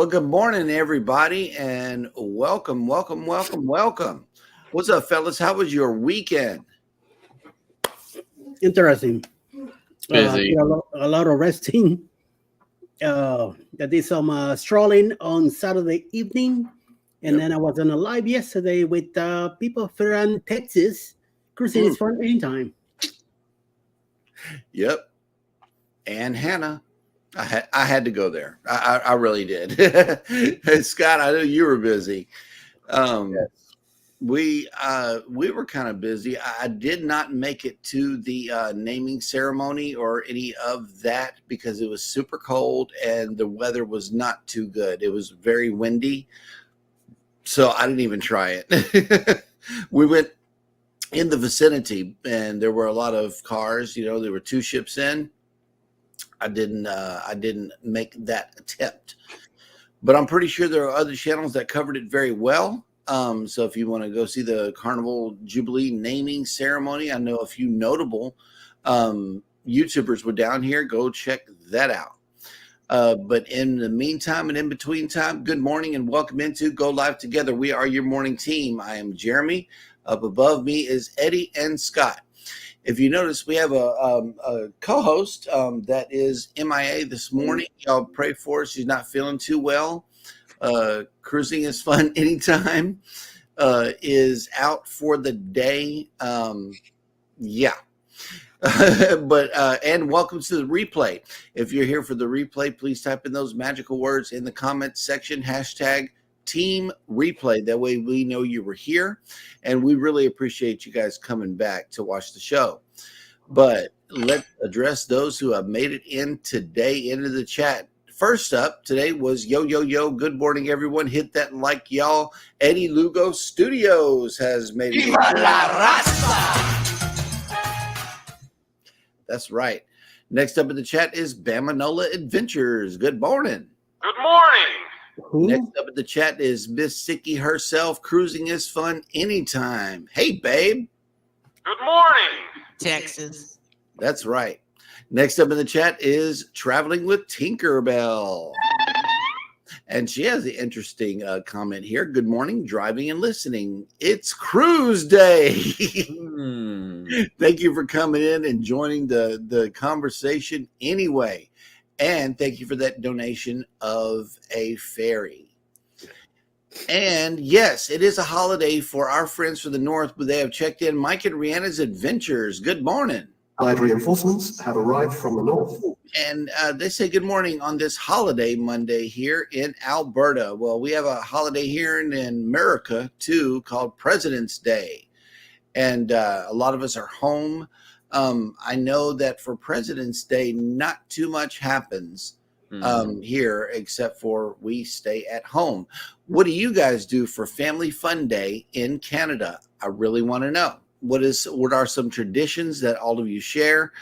Well, good morning, everybody, and welcome. What's up, fellas? How was your weekend? Interesting. Busy. A lot of resting. I did some strolling on Saturday evening, and Yep. then I was on a live yesterday with people from Texas. Cruising is fun anytime. Yep. And Hannah, I had to go there. I really did. Scott, I know you were busy. We were kind of busy. I did not make it to the naming ceremony or any of that because it was super cold and the weather was not too good. It was very windy, so I didn't even try it. We went in the vicinity and there were a lot of cars. You know, there were two ships in. I didn't make that attempt, but I'm pretty sure there are other channels that covered it very well. So if you want to go see the Carnival Jubilee naming ceremony, I know a few notable YouTubers were down here. Go check that out. But in the meantime and in between time, good morning and welcome into Go Live Together. We are your morning team. I am Jeremy. Up above me is Eddie and Scott. If you notice, we have a co-host that is MIA this morning. Y'all pray for her. She's not feeling too well. Cruising is fun anytime. Is out for the day. Yeah. But and welcome to the replay. If you're here for the replay, please type in those magical words in the comments section. Hashtag Team Replay. That way we know you were here, and we really appreciate you guys coming back to watch the show. But let's address those who have made it in today into the chat. First up today was yo. Good morning, everyone. Hit that like, y'all. Eddie Lugo Studios has made it. That's right. Next up in the chat is Bamanola Adventures. Good morning. Good morning. Who? Next up in the chat is Miss Sicky herself. Cruising is fun anytime. Hey, babe. Good morning. Texas. That's right. Next up in the chat is Traveling with Tinkerbell. And she has the interesting comment here. Good morning, driving and listening. It's cruise day. Thank you for coming in and joining the conversation anyway. And thank you for that donation of a ferry. And yes, it is a holiday for our friends from the north, but they have checked in. Mike and Rihanna's Adventures. Good morning. Allied reinforcements have arrived from the north. And they say good morning on this holiday Monday here in Alberta. Well, we have a holiday here in America, too, called President's Day. And a lot of us are home. I know that for President's Day, not too much happens here, except for we stay at home. What do you guys do for Family Fun Day in Canada? I really want to know. What are some traditions that all of you share?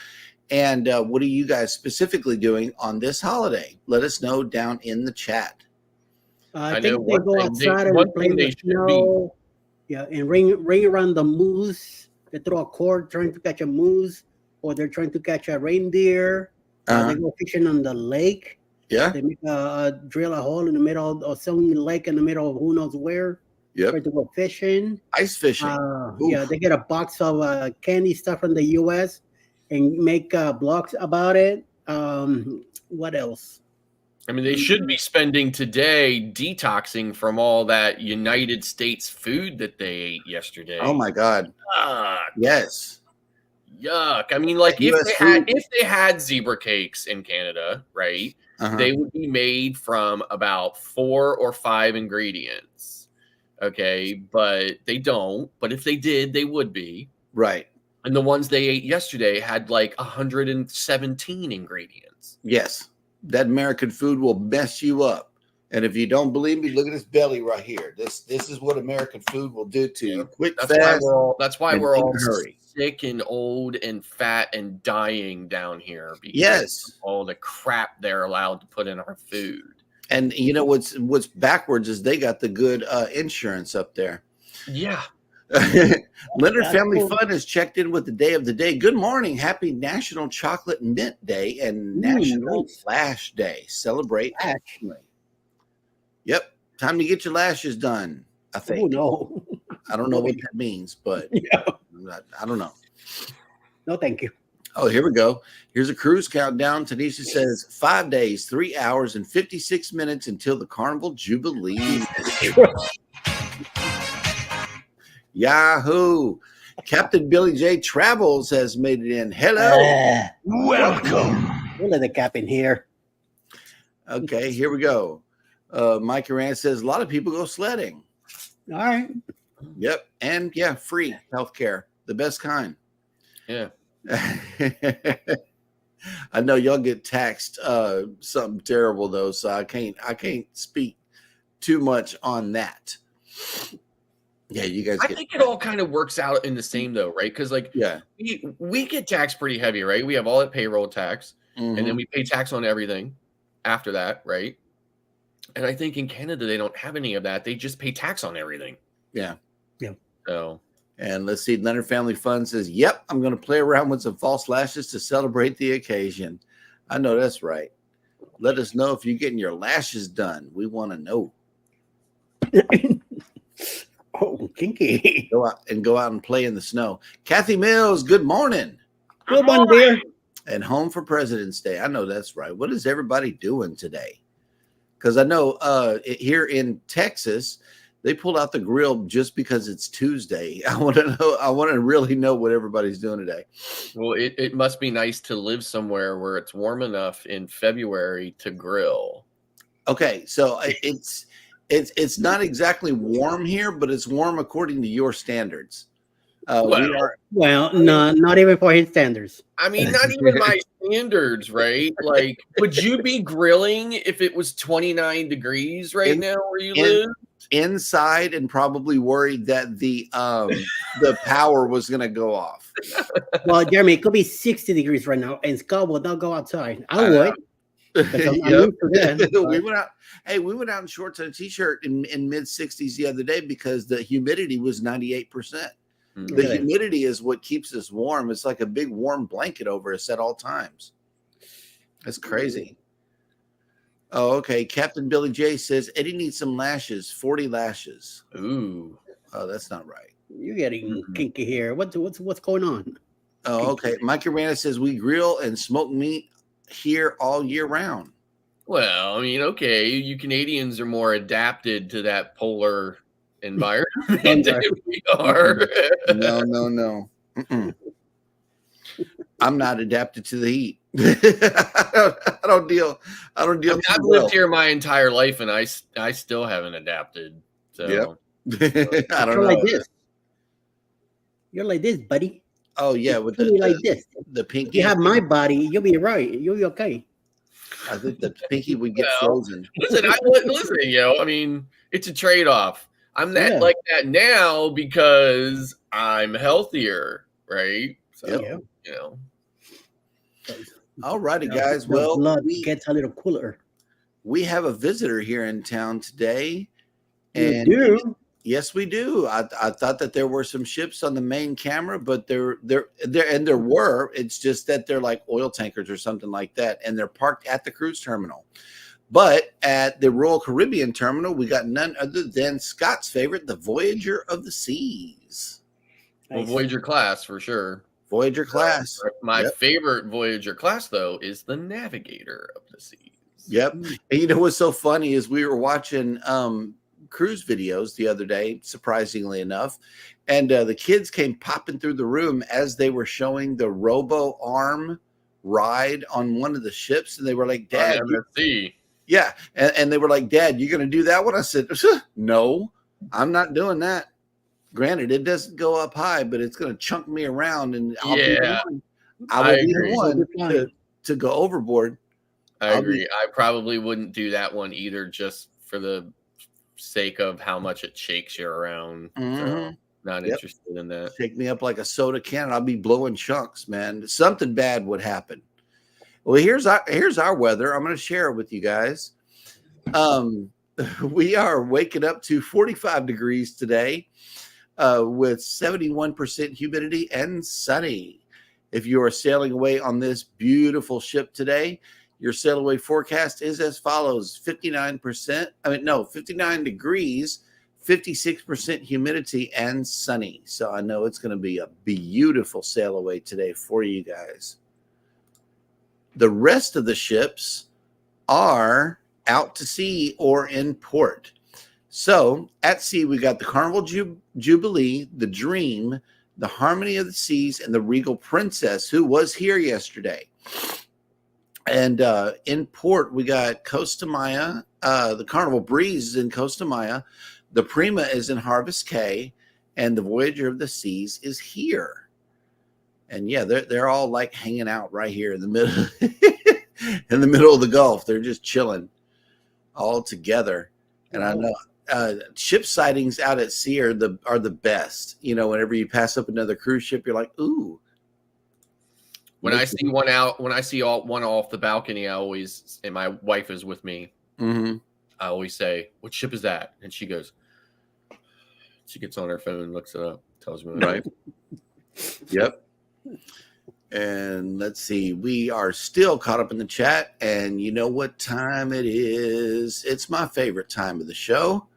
And what are you guys specifically doing on this holiday? Let us know down in the chat. I think they go outside and play the snow. Yeah, and ring around the moose. They throw a cord trying to catch a moose, or they're trying to catch a reindeer. They go fishing on the lake. Yeah. They make drill a hole in the middle of some lake in the middle of who knows where. Yep. Try to go fishing. Ice fishing. Yeah, they get a box of candy stuff from the U.S. and make blogs about it. What else? I mean, they should be spending today detoxing from all that United States food that they ate yesterday. Oh my God. Yes. Yuck. I mean, like if they had zebra cakes in Canada, right? They would be made from about 4 or 5 ingredients. Okay, but they don't. But if they did, they would be. Right. And the ones they ate yesterday had like 117 ingredients. Yes. That American food will mess you up. And if you don't believe me, look at this belly right here. This is what American food will do to you. Quick, fast. That's why we're all sick and old and fat and dying down here. Because of all the crap they're allowed to put in our food. And you know what's backwards is they got the good insurance up there. Yeah. Leonard Family Fun has checked in with the day of the day. Good morning. Happy National Chocolate Mint Day and National Flash Day. Celebrate. Yep. Time to get your lashes done, I think. Oh, no. I don't know what that means, but I don't know. No, thank you. Oh, here we go. Here's a cruise countdown. Tanisha says 5 days, 3 hours, and 56 minutes until the Carnival Jubilee. Yahoo! Captain Billy J Travels has made it in. Hello. Welcome. We'll let the captain here. Okay, here we go. Mike Rand says a lot of people go sledding. All right. Yep. And yeah, free healthcare. The best kind. Yeah. I know y'all get taxed something terrible though, so I can't speak too much on that. Yeah, you guys. I think it all kind of works out in the same though, right? Because like, we get taxed pretty heavy, right? We have all that payroll tax, and then we pay tax on everything after that, right? And I think in Canada they don't have any of that; they just pay tax on everything. Yeah. So, and let's see, Leonard Family Fun says, "Yep, I'm going to play around with some false lashes to celebrate the occasion." I know that's right. Let us know if you're getting your lashes done. We want to know. Oh, kinky. Go out and play in the snow. Kathy Mills, good morning. Good morning, dear. And home for President's Day. I know that's right. What is everybody doing today? Because I know here in Texas, they pulled out the grill just because it's Tuesday. I want to know. I want to really know what everybody's doing today. well, it must be nice to live somewhere where it's warm enough in February to grill. Okay, so it's not exactly warm here, but it's warm according to your standards. Not even for his standards. I mean, not even my standards, right? Like, would you be grilling if it was 29 degrees now where you live? Inside, and probably worried that the power was going to go off. Well, Jeremy, it could be 60 degrees right now, and Scott will not go outside. I would. We went out. Hey, we went out in shorts and a t-shirt in mid 60s the other day because the humidity was 98%. The humidity is what keeps us warm. It's like a big warm blanket over us at all times. That's crazy. Oh, okay. Captain Billy J says Eddie needs some lashes. 40 lashes. Ooh. Oh, that's not right. You're getting kinky here. What's going on? Oh, okay. Mike Arana says we grill and smoke meat here all year round. Well, I mean, okay, you Canadians are more adapted to that polar environment than we are. No. I'm not adapted to the heat. I don't deal. I've lived here my entire life, and I still haven't adapted. So I don't know. Like this. You're like this, buddy. Oh yeah, with like this. The pinky. If you have my body, you'll be right. You'll be okay. I think the pinky would get frozen. Listen, I mean, it's a trade-off. I'm like that now because I'm healthier, right? So, All righty, guys. The well, blood gets a little cooler. We have a visitor here in town today. And you do? Yes, we do. I thought that there were some ships on the main camera, but there were. It's just that they're like oil tankers or something like that, and they're parked at the cruise terminal. But at the Royal Caribbean terminal, we got none other than Scott's favorite, the Voyager of the Seas. Well, Voyager class for sure. Voyager class. My favorite Voyager class, though, is the Navigator of the Seas. Yep. And you know what's so funny is we were watching cruise videos the other day, surprisingly enough, and the kids came popping through the room as they were showing the robo arm ride on one of the ships, and they were like, Dad, and they were like, Dad, you gonna do that one? I said, no, I'm not doing that. Granted, it doesn't go up high, but it's gonna chunk me around, and I will be the one to go overboard. I agree. I probably wouldn't do that one either, just for the sake of how much it shakes you around. So not interested in that. Shake me up like a soda can. I'll be blowing chunks, man. Something bad would happen. Well, here's our weather. I'm going to share it with you guys. We are waking up to 45 degrees today with 71% humidity and sunny. If you are sailing away on this beautiful ship today, Your sail away forecast is as follows: 59 degrees, 56% humidity, and sunny. So I know it's going to be a beautiful sail away today for you guys. The rest of the ships are out to sea or in port. So at sea, we got the Carnival Jubilee, the Dream, the Harmony of the Seas, and the Regal Princess, who was here yesterday. And in port, we got Costa Maya. The Carnival Breeze is in Costa Maya. The Prima is in Harvest Cay. And the Voyager of the Seas is here. And yeah, they're all like hanging out right here in the middle, in the middle of the Gulf. They're just chilling all together. And I know ship sightings out at sea are the best. You know, whenever you pass up another cruise ship, you're like, ooh. When I see one one off the balcony, I always, and my wife is with me, I always say, "What ship is that?" And she goes, she gets on her phone, looks it up, tells me. Right. Yep. And let's see, we are still caught up in the chat, and you know what time it is? It's my favorite time of the show.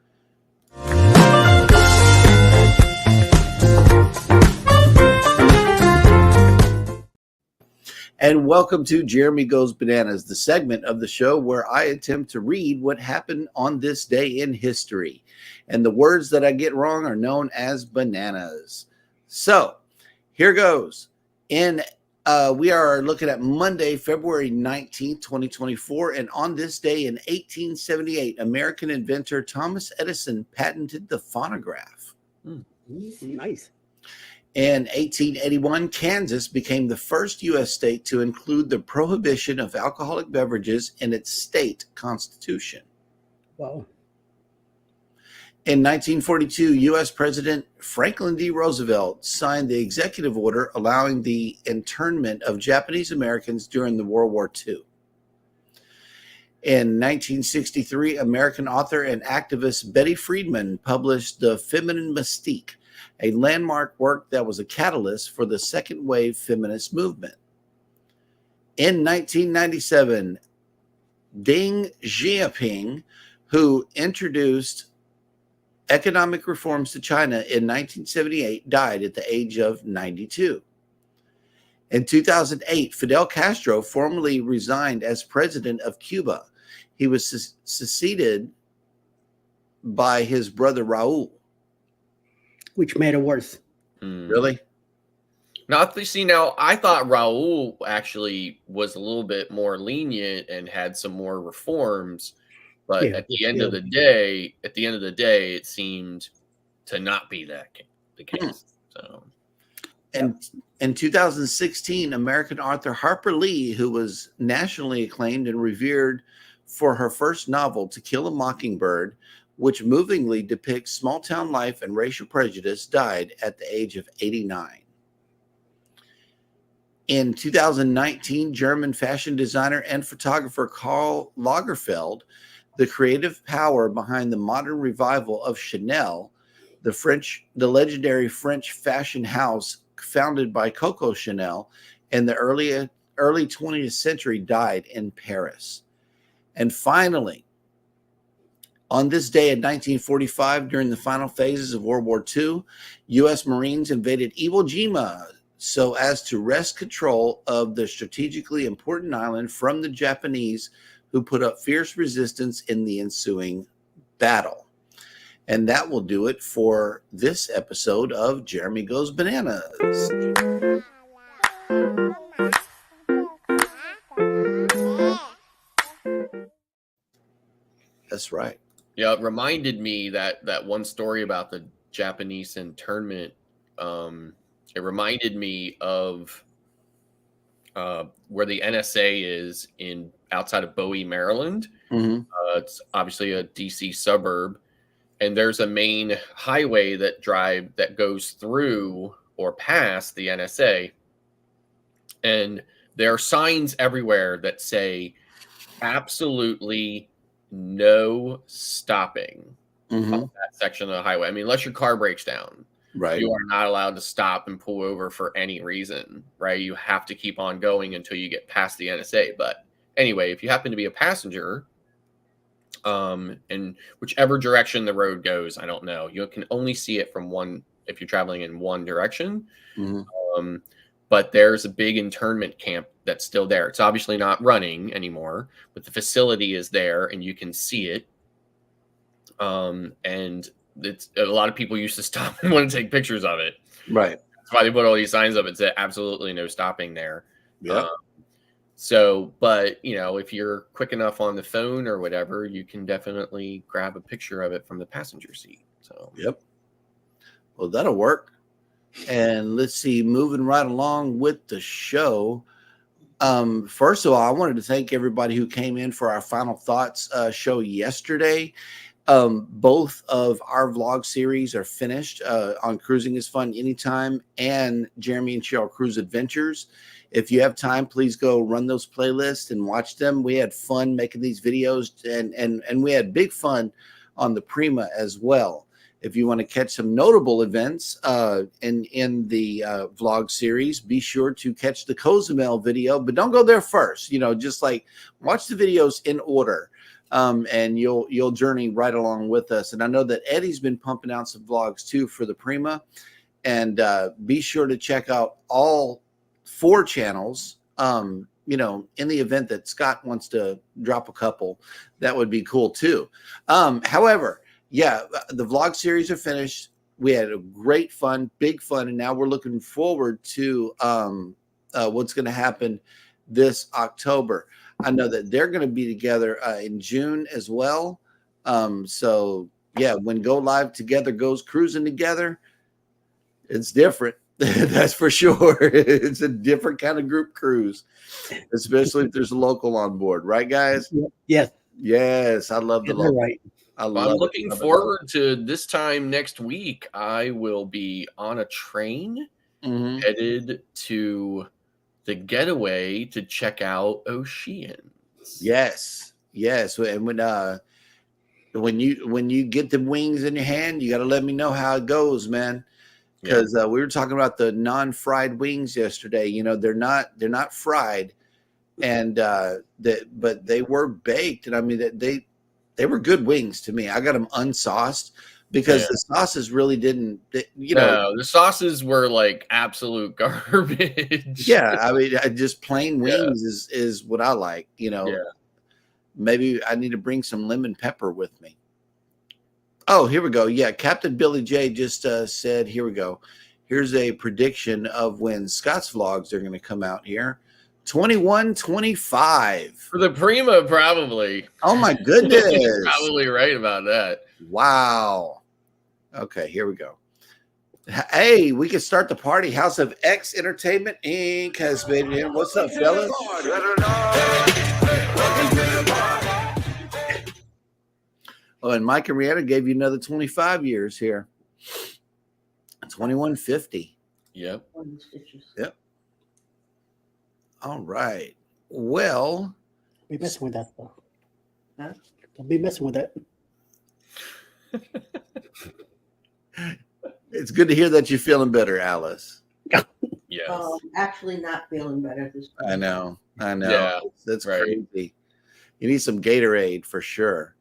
And welcome to Jeremy Goes Bananas, the segment of the show where I attempt to read what happened on this day in history. And the words that I get wrong are known as bananas. So here goes. We are looking at Monday, February 19th, 2024. And on this day in 1878, American inventor Thomas Edison patented the phonograph. Nice. In 1881, Kansas became the first U.S. state to include the prohibition of alcoholic beverages in its state constitution. Wow. In 1942, U.S. President Franklin D. Roosevelt signed the executive order allowing the internment of Japanese Americans during the World War II. In 1963, American author and activist Betty Friedman published The Feminine Mystique, a landmark work that was a catalyst for the second wave feminist movement. In 1997, Deng Xiaoping, who introduced economic reforms to China in 1978, died at the age of 92. In 2008, Fidel Castro formally resigned as president of Cuba. He was succeeded by his brother Raul. Which made it worse. Really? Now, I thought Raul actually was a little bit more lenient and had some more reforms, but at the end of the day, it seemed to not be the case. So, and in 2016, American author Harper Lee, who was nationally acclaimed and revered for her first novel, To Kill a Mockingbird, which movingly depicts small-town life and racial prejudice, died at the age of 89. In 2019, German fashion designer and photographer Karl Lagerfeld, the creative power behind the modern revival of Chanel, the legendary French fashion house founded by Coco Chanel in the early 20th century, died in Paris. And finally, on this day in 1945, during the final phases of World War II, U.S. Marines invaded Iwo Jima so as to wrest control of the strategically important island from the Japanese, who put up fierce resistance in the ensuing battle. And that will do it for this episode of Jeremy Goes Bananas. That's right. Yeah, it reminded me that one story about the Japanese internment. It reminded me of where the NSA is outside of Bowie, Maryland. Mm-hmm. It's obviously a DC suburb, and there's a main highway that goes through or past the NSA, and there are signs everywhere that say absolutely no stopping on that section of the highway. I mean, unless your car breaks down, right, you are not allowed to stop and pull over for any reason, right? You have to keep on going until you get past the NSA. But anyway, if you happen to be a passenger, and whichever direction the road goes, I don't know. You can only see it from one if you're traveling in one direction. Mm-hmm. But there's a big internment camp that's still there. It's obviously not running anymore, but the facility is there and you can see it. And it's a lot of people used to stop and want to take pictures of it. Right. That's why they put all these signs up and said absolutely no stopping there. Yeah. So, but if you're quick enough on the phone or whatever, you can definitely grab a picture of it from the passenger seat. So, yep. Well, that'll work. And let's see, moving right along with the show. First of all, I wanted to thank everybody who came in for our Final Thoughts show yesterday. Both of our vlog series are finished on Cruising is Fun Anytime and Jeremy and Sheryl Cruise Adventures. If you have time, please go run those playlists and watch them. We had fun making these videos, and we had big fun on the Prima as well. If you want to catch some notable events in the vlog series, be sure to catch the Cozumel video, but don't go there first. Just like watch the videos in order, and you'll journey right along with us. And I know that Eddie's been pumping out some vlogs too for the Prima, and be sure to check out all 4 channels. In the event that Scott wants to drop a couple, that would be cool too. However, yeah, the vlog series are finished. We had a great fun, big fun, and now we're looking forward to what's going to happen this October. I know that they're going to be together in June as well. So yeah, when Go Live Together goes cruising together, it's different. That's for sure. It's a different kind of group cruise, especially if there's a local on board, right, guys? Yes. Yes, I love the local. Right. I'm looking forward to this time next week. I will be on a train headed to the Getaway to check out Oceans. Yes. And when you get the wings in your hand, you got to let me know how it goes, man. Because we were talking about the non-fried wings yesterday. They're not fried, and but they were baked, and I mean they were good wings to me. I got them unsauced because the sauces really didn't. No, the sauces were like absolute garbage. Yeah, I mean, just plain wings is what I like. Maybe I need to bring some lemon pepper with me. Oh, here we go. Yeah, Captain Billy J just said, here we go. Here's a prediction of when Scott's vlogs are going to come out here. 21-25. For the Prima, probably. Oh, my goodness. You're probably right about that. Wow. Okay, here we go. Hey, we can start the party. House of X Entertainment Inc. has been in. What's up, fellas? Oh, and Mike and Rihanna gave you another 25 years here. 2150. Yep. Yep. All right. Well, be messing with that though. Huh? Don't be messing with that. It's good to hear that you're feeling better, Alice. Yes. Actually not feeling better this time. I know. Yeah, that's right. Crazy. You need some Gatorade for sure.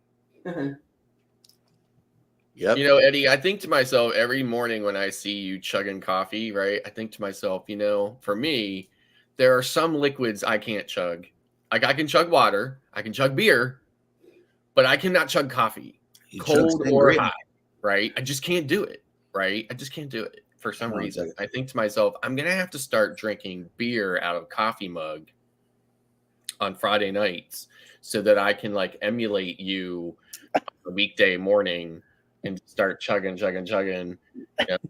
Yep. Eddie, I think to myself every morning when I see you chugging coffee, right? I think to myself, for me, there are some liquids I can't chug. Like I can chug water, I can chug beer, but I cannot chug coffee, cold or hot, right? I just can't do it, right? I just can't do it for some reason. I think to myself, I'm going to have to start drinking beer out of a coffee mug on Friday nights so that I can like emulate you on a weekday morning and start chugging. When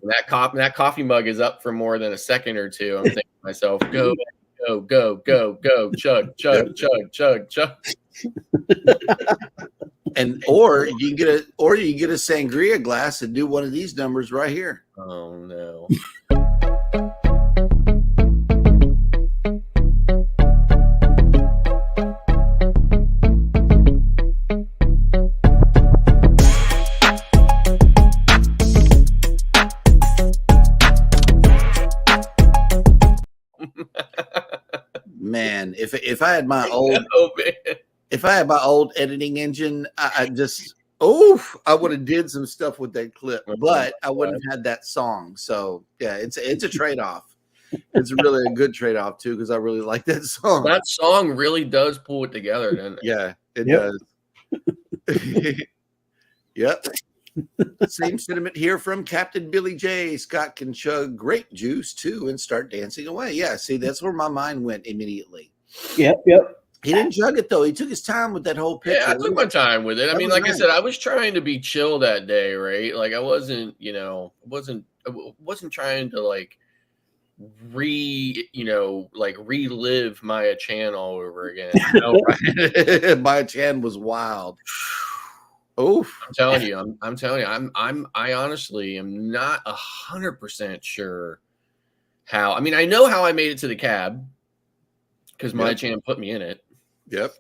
that coffee mug is up for more than a second or two, I'm thinking to myself, go, chug. And or you get a sangria glass and do one of these numbers right here. Oh no. man, if I had my old if I had my old editing engine, I just I would have did some stuff with that clip, but I wouldn't have had that song. So yeah, it's a trade-off. It's really a good trade-off too, because I really like that song. That song really does pull it together, doesn't it? Yeah, it does. Yep. Same sentiment here from Captain Billy J. Scott can chug grape juice too and start dancing away. Yeah, see, that's where my mind went immediately. Yep. He didn't chug it though. He took his time with that whole picture. Yeah, I took my time with it. I mean, like I said, I was trying to be chill that day, right? Like I wasn't, wasn't trying to like relive Maya Chan all over again. Maya Chan was wild. Oh, I'm telling you, I honestly am not 100% sure how. I mean, I know how I made it to the cab because Maya Chan put me in it. Yep.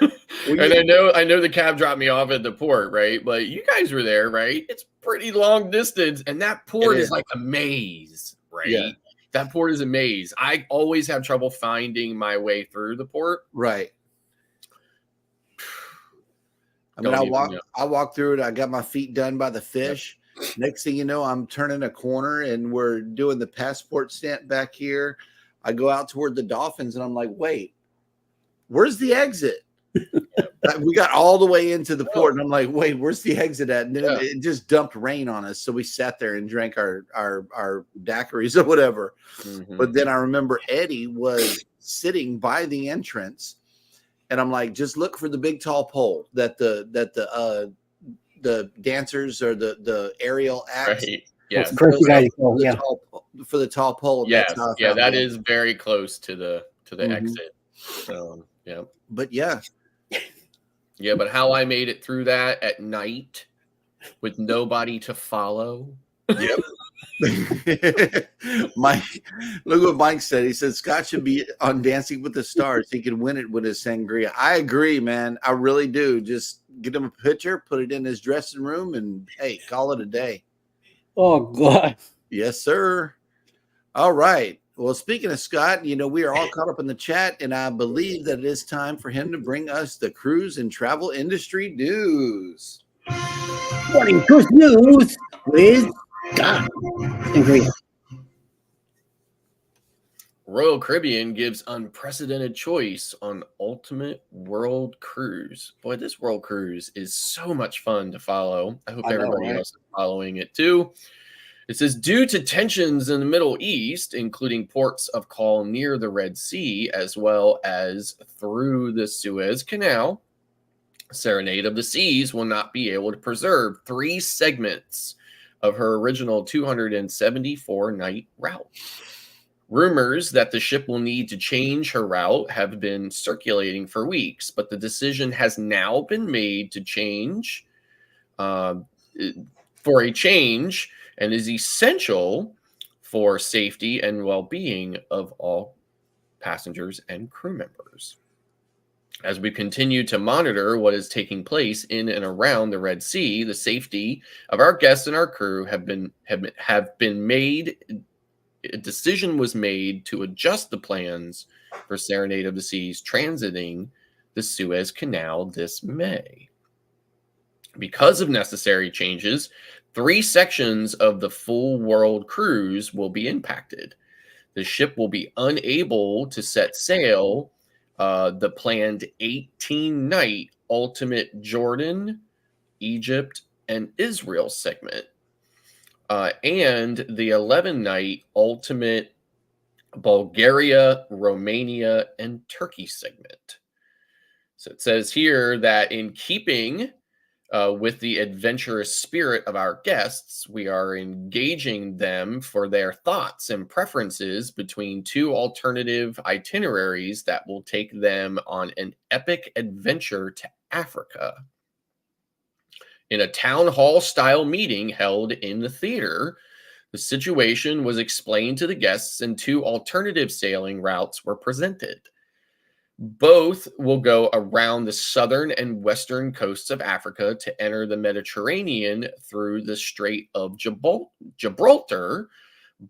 And I know the cab dropped me off at the port, right? But you guys were there, right? It's pretty long distance, and that port is like a maze, right? Yeah. That port is a maze. I always have trouble finding my way through the port. Right. I mean, I walked through it. I got my feet done by the fish. Yep. Next thing you know, I'm turning a corner and we're doing the passport stamp back here. I go out toward the dolphins and I'm like, wait, where's the exit? We got all the way into the port and I'm like, wait, where's the exit at? And then it just dumped rain on us. So we sat there and drank our daiquiris or whatever. Mm-hmm. But then I remember Eddie was sitting by the entrance. And I'm like, just look for the big tall pole that the dancers or the aerial acts. Right. Yes. For the tall pole. Yes. Yeah, that is very close to the exit. So yeah. But yeah. Yeah, but how I made it through that at night with nobody to follow. Yep. Look what Mike said. He said Scott should be on Dancing with the Stars. He can win it with his sangria. I agree, man. I really do. Just get him a picture, put it in his dressing room, and hey, call it a day. Oh God. Yes, sir. All right. Well, speaking of Scott, we are all caught up in the chat, and I believe that it is time for him to bring us the cruise and travel industry news. Morning cruise news with Scott. Royal Caribbean gives unprecedented choice on ultimate world cruise. Boy, this world cruise is so much fun to follow. I hope everybody else is following it too. It says, due to tensions in the Middle East, including ports of call near the Red Sea, as well as through the Suez Canal, Serenade of the Seas will not be able to preserve 3 segments of her original 274-night route. Rumors that the ship will need to change her route have been circulating for weeks, but the decision has now been made to change for a change and is essential for safety and well-being of all passengers and crew members. As we continue to monitor what is taking place in and around the Red Sea, the safety of our guests and our crew have been made. A decision was made to adjust the plans for Serenade of the Seas transiting the Suez Canal this May. Because of necessary changes, 3 sections of the full world cruise will be impacted. The ship will be unable to set sail the planned 18-night ultimate Jordan, Egypt, and Israel segment, and the 11-night ultimate Bulgaria, Romania, and Turkey segment. So it says here that in keeping with the adventurous spirit of our guests, we are engaging them for their thoughts and preferences between 2 alternative itineraries that will take them on an epic adventure to Africa. In a town hall style meeting held in the theater, the situation was explained to the guests and 2 alternative sailing routes were presented. Both will go around the southern and western coasts of Africa to enter the Mediterranean through the Strait of Gibraltar,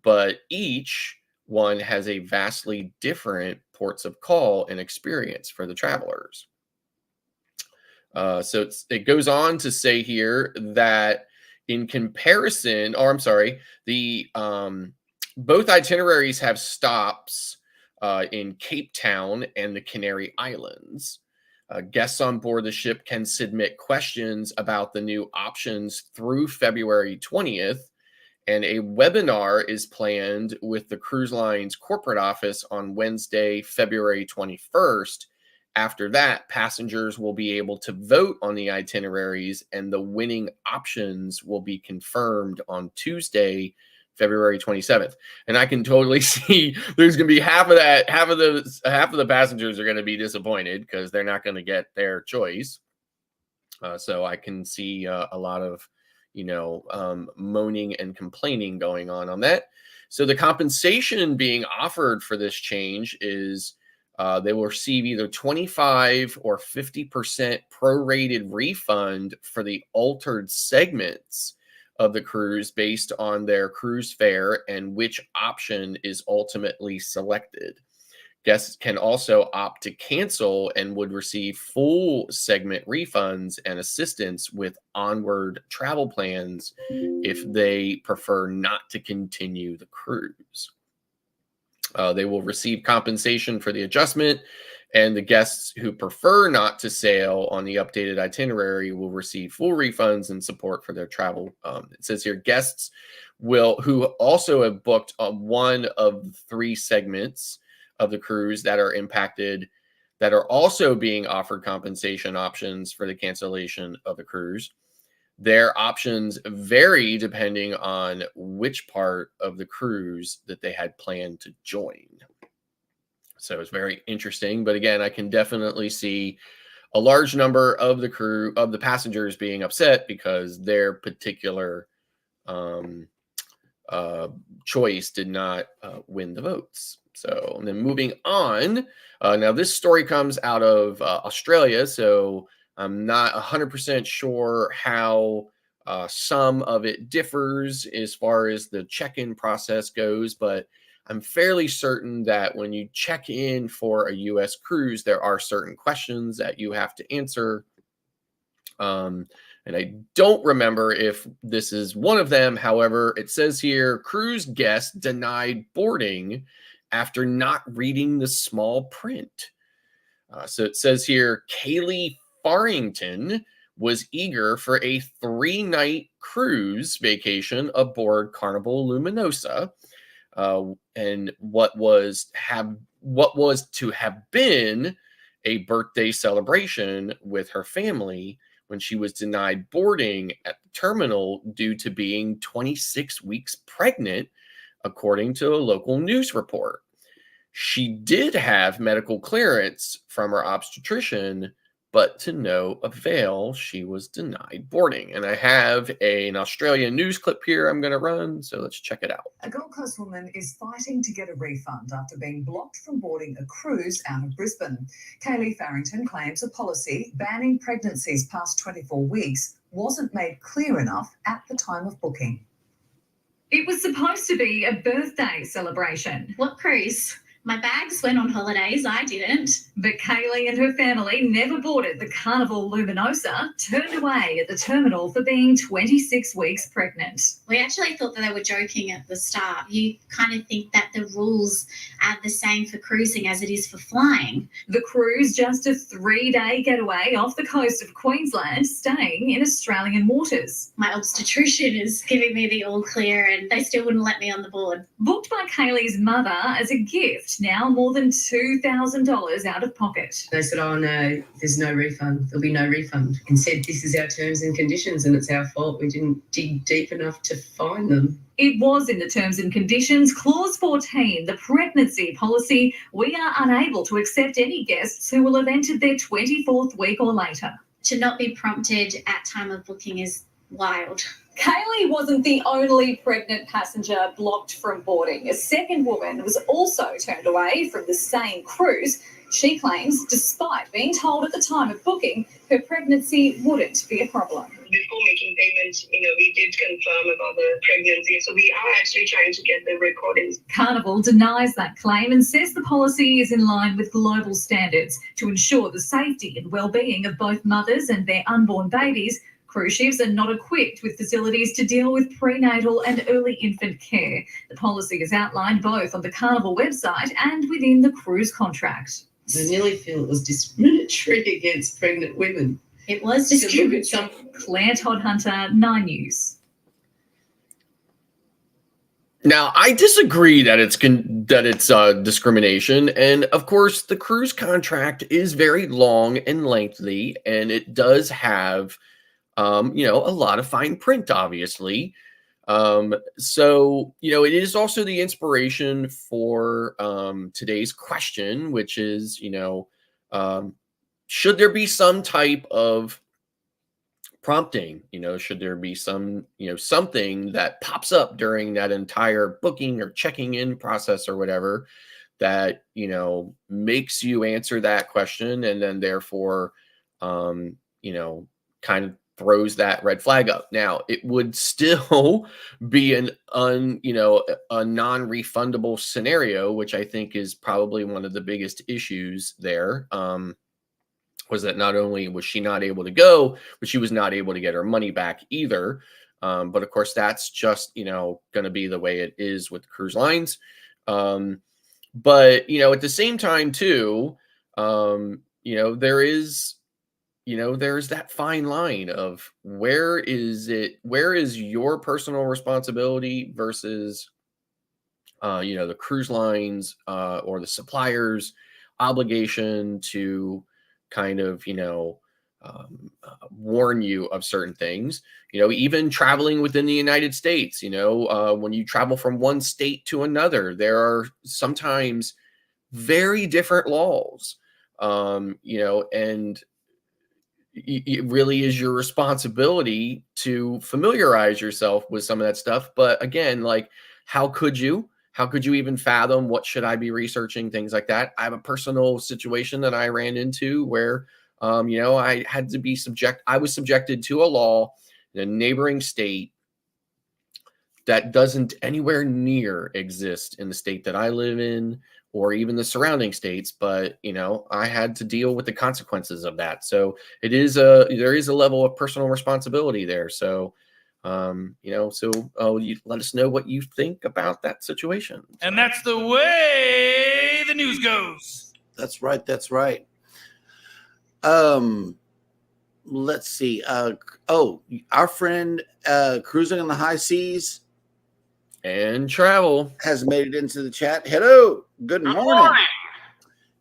but each one has a vastly different ports of call and experience for the travelers. So it goes on to say here that in comparison, or I'm sorry, the both itineraries have stops in Cape Town and the Canary Islands. Guests on board the ship can submit questions about the new options through February 20th, and a webinar is planned with the cruise line's corporate office on Wednesday, February 21st. After that, passengers will be able to vote on the itineraries, and the winning options will be confirmed on Tuesday, February 27th. And I can totally see there's going to be half of the passengers are going to be disappointed because they're not going to get their choice. So I can see a lot of, moaning and complaining going on that. So the compensation being offered for this change is they will receive either 25 or 50% prorated refund for the altered segments of the cruise based on their cruise fare and which option is ultimately selected. Guests can also opt to cancel and would receive full segment refunds and assistance with onward travel plans if they prefer not to continue the cruise. They will receive compensation for the adjustment, and the guests who prefer not to sail on the updated itinerary will receive full refunds and support for their travel. It says here, guests who also have booked on one of the 3 segments of the cruise that are impacted, that are also being offered compensation options for the cancellation of the cruise. Their options vary depending on which part of the cruise that they had planned to join. So it's very interesting. But again, I can definitely see a large number of the passengers being upset because their particular choice did not win the votes. So, and then moving on, now this story comes out of Australia, so I'm not 100% sure how some of it differs as far as the check-in process goes, but I'm fairly certain that when you check in for a U.S. cruise, there are certain questions that you have to answer. And I don't remember if this is one of them. However, it says here, cruise guests denied boarding after not reading the small print. So it says here, Kaylee Farrington was eager for a 3-night cruise vacation aboard Carnival Luminosa, and what was to have been a birthday celebration with her family when she was denied boarding at the terminal due to being 26 weeks pregnant, according to a local news report. She did have medical clearance from her obstetrician, but to no avail, she was denied boarding. And I have an Australian news clip here I'm going to run, so let's check it out. A Gold Coast woman is fighting to get a refund after being blocked from boarding a cruise out of Brisbane. Kaylee Farrington claims a policy banning pregnancies past 24 weeks wasn't made clear enough at the time of booking. It was supposed to be a birthday celebration. What cruise? My bags went on holidays, I didn't. But Kaylee and her family never boarded the Carnival Luminosa, turned away at the terminal for being 26 weeks pregnant. We actually thought that they were joking at the start. You kind of think that the rules are the same for cruising as it is for flying. The cruise, just a 3-day getaway off the coast of Queensland, staying in Australian waters. My obstetrician is giving me the all clear and they still wouldn't let me on the board. Booked by Kaylee's mother as a gift, now more than $2,000 out of pocket. They said, oh no, there's no refund. There'll be no refund. And said, this is our terms and conditions and it's our fault. We didn't dig deep enough to find them. It was in the terms and conditions, clause 14, the pregnancy policy. We are unable to accept any guests who will have entered their 24th week or later. To not be prompted at time of booking is wild. Kaylee wasn't the only pregnant passenger blocked from boarding. A second woman was also turned away from the same cruise. She claims, despite being told at the time of booking, her pregnancy wouldn't be a problem. Before making payments, we did confirm about the pregnancy, so we are actually trying to get the recordings. Carnival denies that claim and says the policy is in line with global standards to ensure the safety and well-being of both mothers and their unborn babies. Cruise ships are not equipped with facilities to deal with prenatal and early infant care. The policy is outlined both on the Carnival website and within the cruise contract. I nearly feel it was discriminatory against pregnant women. It was discriminatory. Claire Todd-Hunter, 9 News. Now, I disagree that it's discrimination, and of course, the cruise contract is very long and lengthy, and it does have, a lot of fine print, obviously. So, it is also the inspiration for today's question, which is, should there be some type of prompting? Should there be some, something that pops up during that entire booking or checking in process or whatever that, makes you answer that question, and then therefore, kind of throws that red flag up. Now, it would still be a non-refundable scenario, which I think is probably one of the biggest issues there. Was that not only was she not able to go, but she was not able to get her money back either. But of course, that's just, going to be the way it is with cruise lines. But, at the same time too, there's that fine line of where is your personal responsibility versus, the cruise lines or the suppliers' obligation to kind of, warn you of certain things, even traveling within the United States, when you travel from one state to another, there are sometimes very different laws, and it really is your responsibility to familiarize yourself with some of that stuff. But again, like, how could you even fathom what should I be researching, things like that? I have a personal situation that I ran into where, I had to be I was subjected to a law in a neighboring state that doesn't anywhere near exist in the state that I live in, or even the surrounding states. But, I had to deal with the consequences of that. So there is a level of personal responsibility there. So, you let us know what you think about that situation. And that's the way the news goes. That's right. That's right. Let's see. Our friend Cruising on the High Seas and Travel has made it into the chat. Hello. Good morning.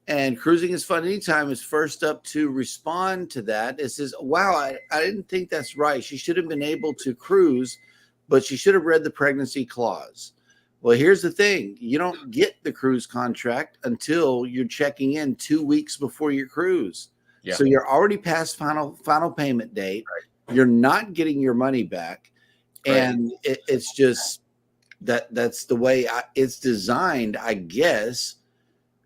And Cruising is Fun Anytime is first up to respond to that. It says, wow, I didn't think that's right. She should have been able to cruise, but she should have read the pregnancy clause. Well, here's the thing. You don't get the cruise contract until you're checking in 2 weeks before your cruise. Yeah. So you're already past final payment date. Right. You're not getting your money back. Right. And it's just that's the way it's designed, I guess.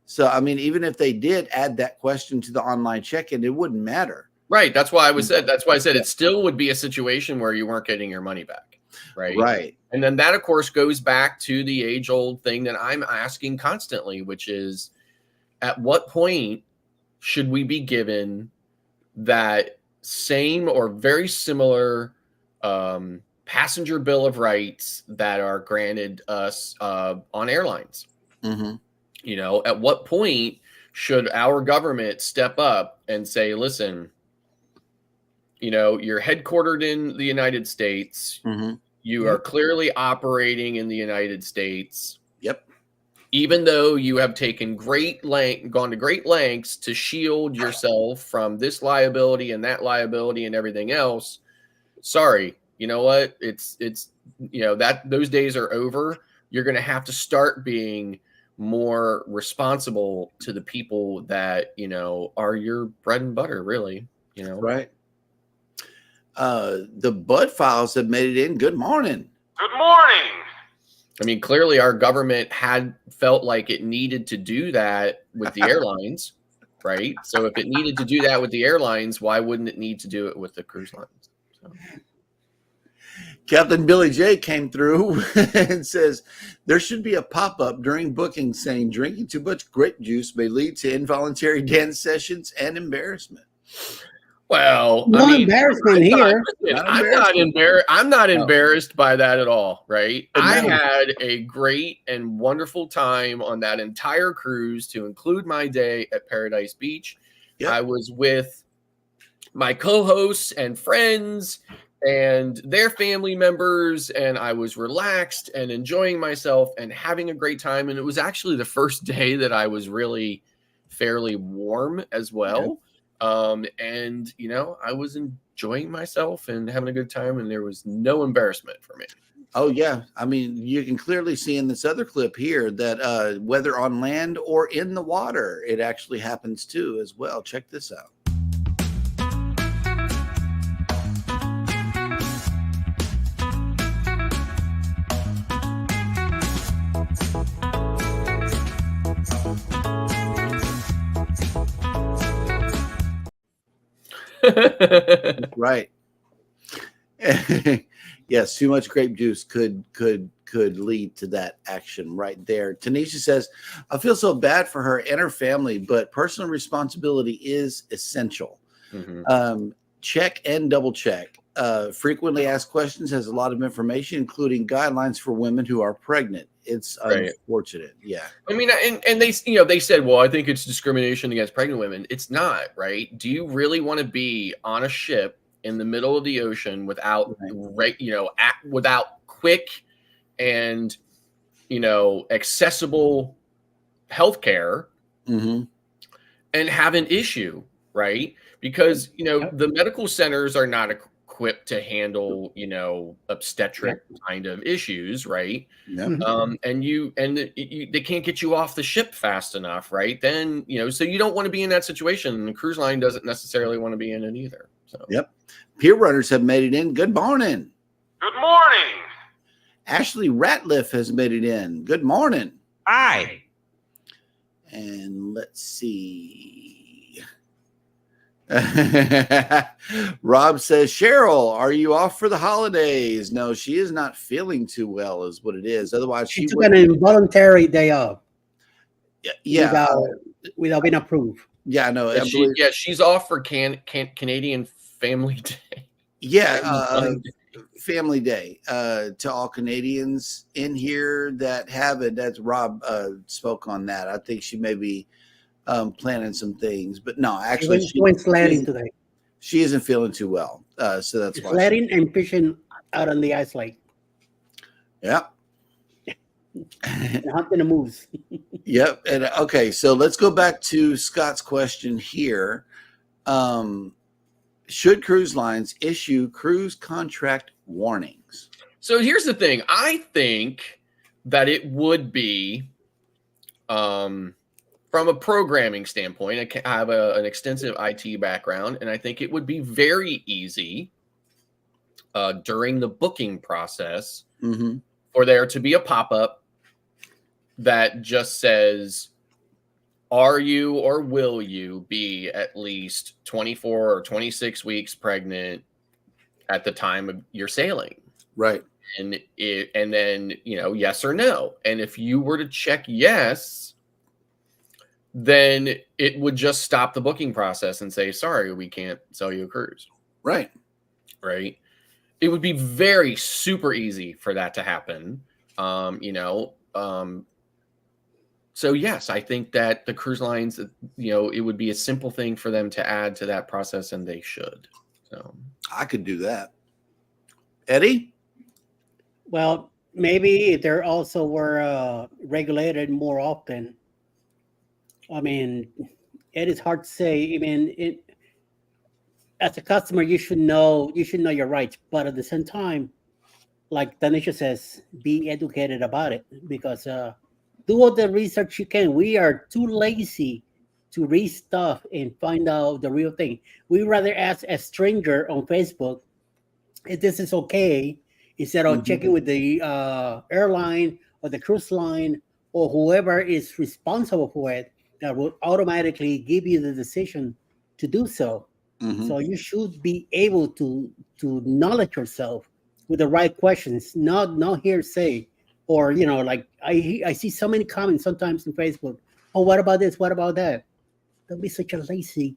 So, I mean, even if they did add that question to the online check-in, it wouldn't matter. Right. That's why I said it still would be a situation where you weren't getting your money back. Right. Right. And then that, of course, goes back to the age-old thing that I'm asking constantly, which is, at what point should we be given that same or very similar passenger bill of rights that are granted us on airlines? Mm-hmm. At what point should our government step up and say, listen, you're headquartered in the United States. Mm-hmm. You are clearly operating in the United States. Yep. Even though you have taken gone to great lengths to shield yourself from this liability and that liability and everything else. Sorry, you know what? It's that those days are over. You're going to have to start being more responsible to the people that are your bread and butter, really. Right. The Bud Files have made it in. Good morning. Good morning. I mean, clearly our government had felt like it needed to do that with the airlines. right? So if it needed to do that with the airlines, why wouldn't it need to do it with the cruise lines? So. Captain Billy J came through and says there should be a pop-up during booking saying drinking too much grape juice may lead to involuntary dance sessions and embarrassment. Well, no embarrassment here. I'm not embarrassed by that at all, right? I had a great and wonderful time on that entire cruise, to include my day at Paradise Beach. Yep. I was with my co-hosts and friends and their family members, and I was relaxed and enjoying myself and having a great time. And it was actually the first day that I was really fairly warm as well. And I was enjoying myself and having a good time, and there was no embarrassment for me. Oh yeah, I mean, you can clearly see in this other clip here that whether on land or in the water, it actually happens too as well. Check this out. Right. Yes, too much grape juice could lead to that action right there. Tanisha says, I feel so bad for her and her family, but personal responsibility is essential. Check and double check. Frequently asked questions has a lot of information, including guidelines for women who are pregnant. It's unfortunate. Yeah. I mean, and they, they said, well, I think it's discrimination against pregnant women. It's not, right? Do you really want to be on a ship in the middle of the ocean without, without quick and, accessible healthcare and have an issue, right? Because, the medical centers are not equipped to handle, obstetric kind of issues, right? And they can't get you off the ship fast enough, right? Then, so you don't want to be in that situation. And the cruise line doesn't necessarily want to be in it either. So. Yep. Peer runners have made it in. Good morning. Good morning. Ashley Ratliff has made it in. Good morning. Hi. And let's see. Rob says, Cheryl, are you off for the holidays? No, she is not feeling too well, is what it is. Otherwise, she took an involuntary day off. Yeah. Without being approved. Yeah, I know. She's off for Canadian Family Day. Yeah, Family Day to all Canadians in here that have it. That's Rob spoke on that. I think she may be planning some things, but no, actually, she went sledding today. She isn't feeling too well, so that's why. Sledding and fishing out on the ice lake. Yep. Hunting a moose. Yep. And okay, so let's go back to Scott's question here. Should cruise lines issue cruise contract warnings? So here's the thing. I think that it would be, from a programming standpoint, I have an extensive IT background, and I think it would be very easy during the booking process for there to be a pop-up that just says, are you or will you be at least 24 or 26 weeks pregnant at the time of your sailing? Right. And then, yes or no. And if you were to check yes, then it would just stop the booking process and say, sorry, we can't sell you a cruise. Right. Right. It would be very super easy for that to happen. So yes, I think that the cruise lines, it would be a simple thing for them to add to that process, and they should. So I could do that. Eddie? Well, maybe there also were regulated more often. I mean, it is hard to say. I mean, as a customer, you should know your rights, but at the same time, like Tanisha says, be educated about it, because do all the research you can. We are too lazy to read stuff and find out the real thing. We rather ask a stranger on Facebook if this is okay, instead of checking with the airline or the cruise line or whoever is responsible for it that will automatically give you the decision to do so. Mm-hmm. So you should be able to knowledge yourself with the right questions, not hearsay, or like I see so many comments sometimes on Facebook. Oh, what about this? What about that? Don't be such a lazy,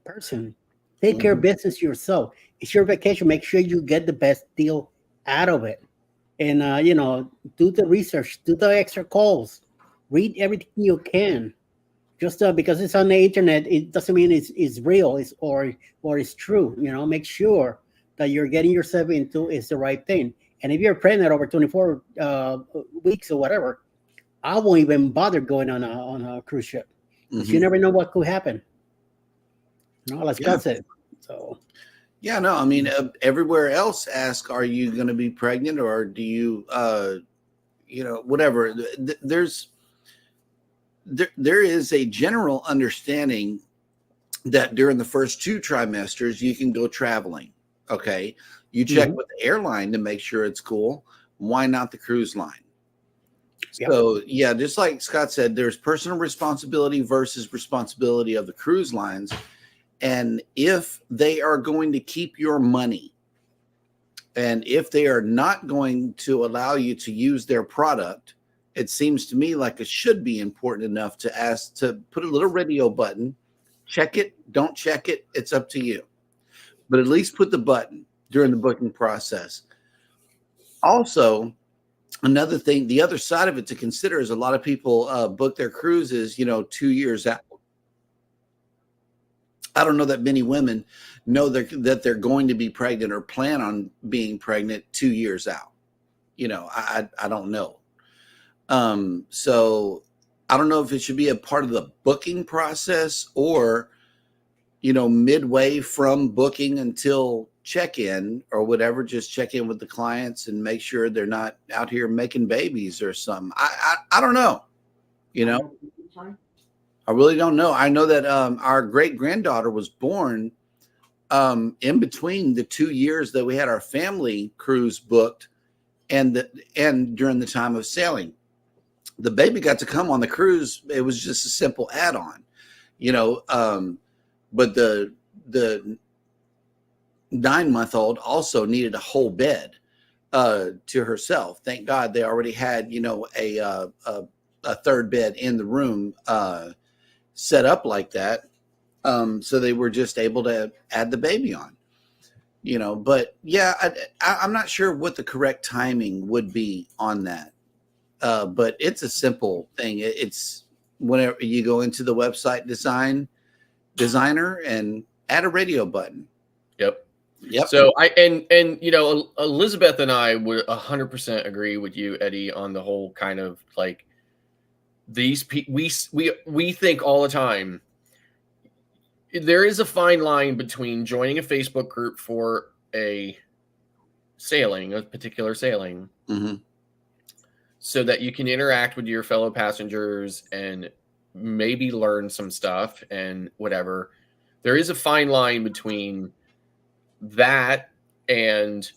person. Take care of business yourself. It's your vacation. Make sure you get the best deal out of it, and do the research, do the extra calls, read everything you can. Just because it's on the internet, it doesn't mean it's real, or it's true. Make sure that you're getting yourself into is the right thing. And if you're pregnant over 24 weeks or whatever, I won't even bother going on a cruise ship, because you never know what could happen. Like Scott said. So. Yeah, no, I mean, everywhere else ask, are you going to be pregnant, or do you, whatever. There is a general understanding that during the first 2 trimesters, you can go traveling. Okay. You check with the airline to make sure it's cool. Why not the cruise line? Yep. So yeah, just like Scott said, there's personal responsibility versus responsibility of the cruise lines. And if they are going to keep your money, and if they are not going to allow you to use their product, it seems to me like it should be important enough to ask to put a little radio button. Check it, don't check it. It's up to you. But at least put the button during the booking process. Also, another thing, the other side of it to consider is a lot of people book their cruises, 2 years out. I don't know that many women know that they're going to be pregnant or plan on being pregnant 2 years out. I don't know. So I don't know if it should be a part of the booking process, or, midway from booking until check-in or whatever, just check in with the clients and make sure they're not out here making babies or something. I don't know, I really don't know. I know that our great-granddaughter was born in between the 2 years that we had our family cruise booked and during the time of sailing. The baby got to come on the cruise. It was just a simple add-on, but the 9-month-old also needed a whole bed to herself. Thank God they already had, a third bed in the room set up like that. So they were just able to add the baby on, but yeah, I'm not sure what the correct timing would be on that. But it's a simple thing. It's whenever you go into the website designer and add a radio button. Yep. So Elizabeth and I would 100% agree with you, Eddie, on the whole kind of like these people. We think all the time there is a fine line between joining a Facebook group for a particular sailing. Mm-hmm. So that you can interact with your fellow passengers and maybe learn some stuff and whatever. There is a fine line between that and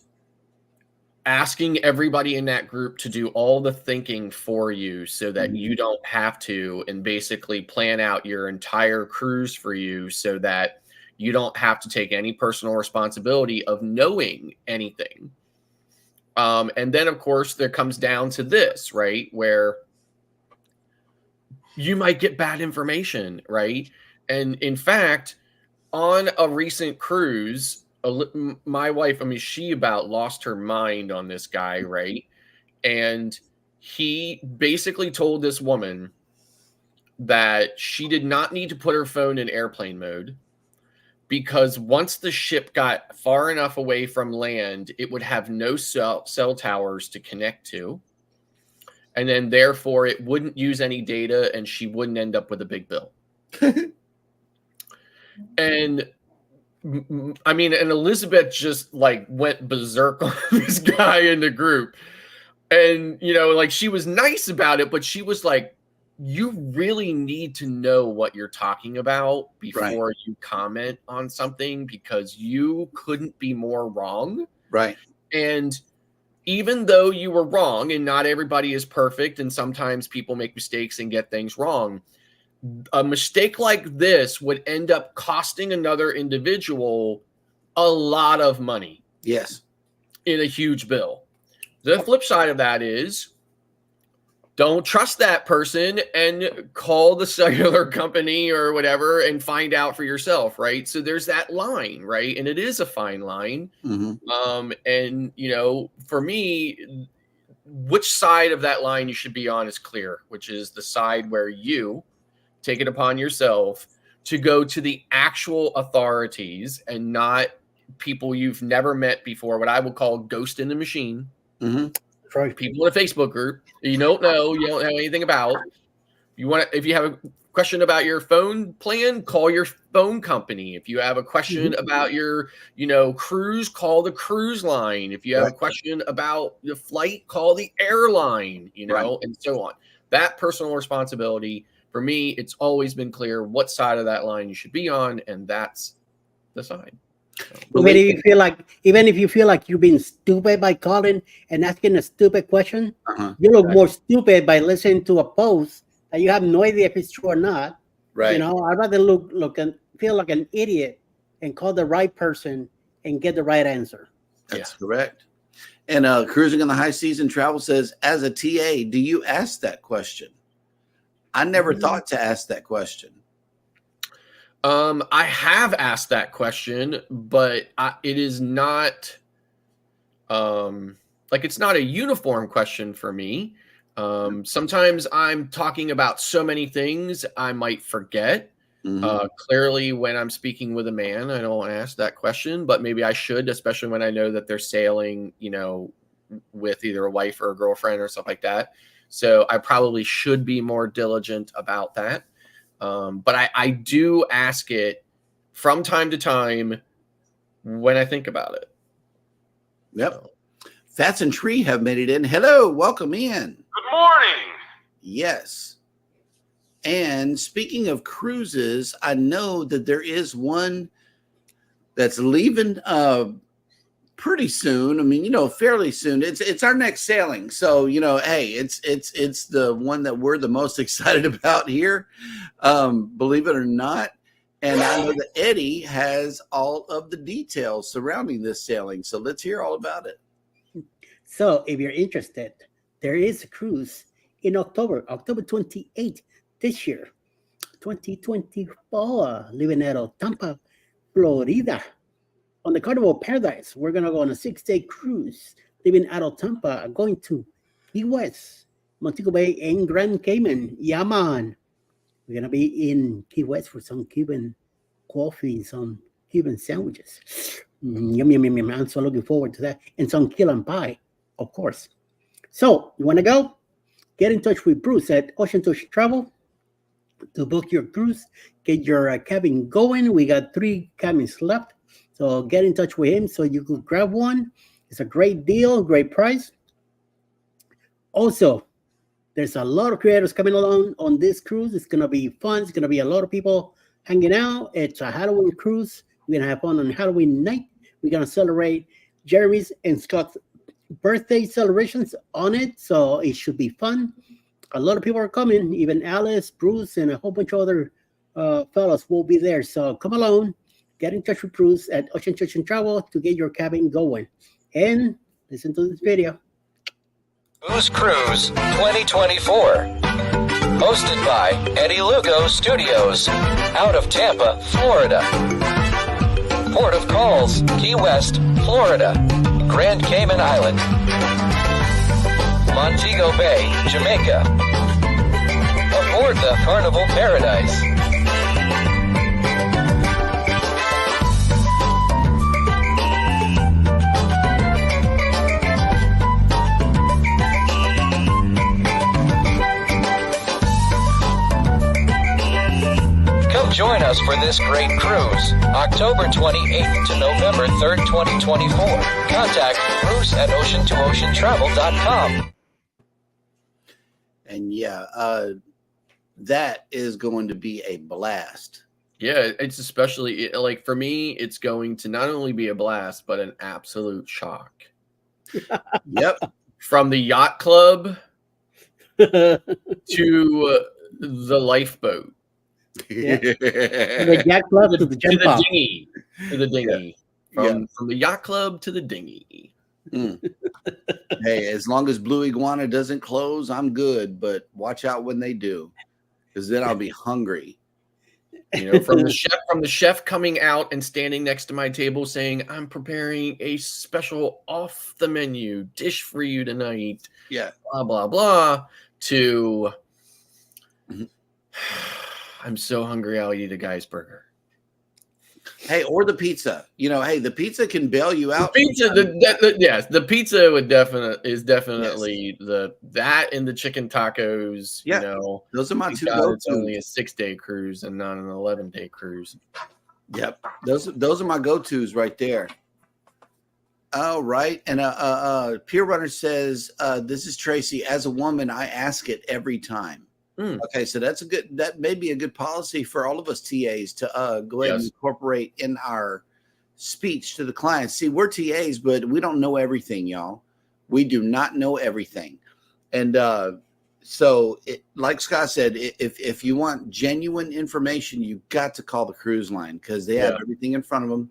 asking everybody in that group to do all the thinking for you so that you don't have to, and basically plan out your entire cruise for you so that you don't have to take any personal responsibility of knowing anything. And then, of course, there comes down to this, right, where you might get bad information, right? And in fact, on a recent cruise, my wife, she about lost her mind on this guy, right? And he basically told this woman that she did not need to put her phone in airplane mode, because once the ship got far enough away from land, it would have no cell towers to connect to. And then therefore it wouldn't use any data and she wouldn't end up with a big bill. And Elizabeth just like went berserk on this guy in the group. And, she was nice about it, but she was like, you really need to know what you're talking about before you comment on something, because you couldn't be more wrong. Right. And even though you were wrong, and not everybody is perfect, and sometimes people make mistakes and get things wrong, a mistake like this would end up costing another individual a lot of money. Yes. In a huge bill. The flip side of that is don't trust that person and call the cellular company or whatever and find out for yourself, right? So there's that line, right? And it is a fine line. And, you know, for me, which side of that line you should be on is clear, which is the side where you take it upon yourself to go to the actual authorities and not people you've never met before, what I would call ghost in the machine. People in a Facebook group you don't know, you don't know anything about. You want to, if you have a question about your phone plan, call your phone company. If you have a question about your, you know, cruise, call the cruise line. If you have a question about the flight, call the airline, you know, and so on. That personal responsibility, for me, it's always been clear what side of that line you should be on, and that's the side. Even if you feel like you've been stupid by calling and asking a stupid question, you look more stupid by listening to a post that you have no idea if it's true or not. Right. You know, I'd rather look and feel like an idiot and call the right person and get the right answer. That's correct. And Cruising on the High Season Travel says, as a TA, do you ask that question? I never thought to ask that question. I have asked that question, but it is not like it's not a uniform question for me. Sometimes I'm talking about so many things I might forget. Clearly, when I'm speaking with a man, I don't ask that question, but maybe I should, especially when I know that they're sailing, you know, with either a wife or a girlfriend or stuff like that. So I probably should be more diligent about that. But I do ask it from time to time when I think about it. Yep. Fats and Tree have made it in. Hello, welcome in. Good morning. Yes. And speaking of cruises, I know that there is one that's leaving pretty soon. I mean, you know, fairly soon. It's our next sailing. So, you know, hey, it's the one that we're the most excited about here. Believe it or not. And I know that Eddie has all of the details surrounding this sailing. So let's hear all about it. So if you're interested, there is a cruise in October 28th this year, 2024, leaving out of Tampa, Florida. On the Carnival Paradise, we're going to go on a 6-day cruise, leaving out of Tampa, going to Key West, Montego Bay, and Grand Cayman. Yeah, man. We're going to be in Key West for some Cuban coffee, some Cuban sandwiches. Yum, yum, yum, yum. I'm so looking forward to that. And some key lime pie, of course. So, you want to go? Get in touch with Bruce at Ocean to Ocean Travel to book your cruise, get your cabin going. We got 3 cabins left. So get in touch with him so you could grab one. It's a great deal, great price. Also, there's a lot of creators coming along on this cruise. It's going to be fun. It's going to be a lot of people hanging out. It's a Halloween cruise. We're going to have fun on Halloween night. We're going to celebrate Jeremy's and Scott's birthday celebrations on it. So it should be fun. A lot of people are coming. Even Alice, Bruce, and a whole bunch of other fellas will be there. So come along. Get in touch with Bruce at Ocean to Ocean Travel to get your cabin going. And listen to this video. Who's Cruise 2024. Hosted by Eddie Lugo Studios. Out of Tampa, Florida. Port of calls, Key West, Florida. Grand Cayman Island. Montego Bay, Jamaica. Aboard the Carnival Paradise. Join us for this great cruise, October 28th to November 3rd, 2024. Contact Bruce at ocean2oceantravel.com. And yeah, that is going to be a blast. Yeah, it's especially, like for me, it's going to not only be a blast, but an absolute shock. Yep. From the yacht club to the lifeboat. Yeah. From the yacht club to the jump off. Dinghy. To the dinghy. From the yacht club to the dinghy. Hey, as long as Blue Iguana doesn't close, I'm good. But watch out when they do, because then I'll be hungry. You know, from the chef coming out and standing next to my table saying, "I'm preparing a special off the menu dish for you tonight." Yeah. Blah blah blah. To I'm so hungry, I'll eat a guy's burger. Hey, or the pizza. You know, hey, the pizza can bail you out. Yes, the pizza would definitely that and the chicken tacos. Yeah, you know, those are my two go-tos. It's only a 6-day cruise and not an 11-day cruise. Yep, those are my go-tos right there. All right, and Peer Runner says, "This is Tracy. As a woman, I ask it every time." Okay, so that may be a good policy for all of us TAs to go ahead and incorporate in our speech to the clients. See, we're TAs, but we don't know everything, y'all. We do not know everything. And so like Scott said, if you want genuine information, you got to call the cruise line, because they have everything in front of them.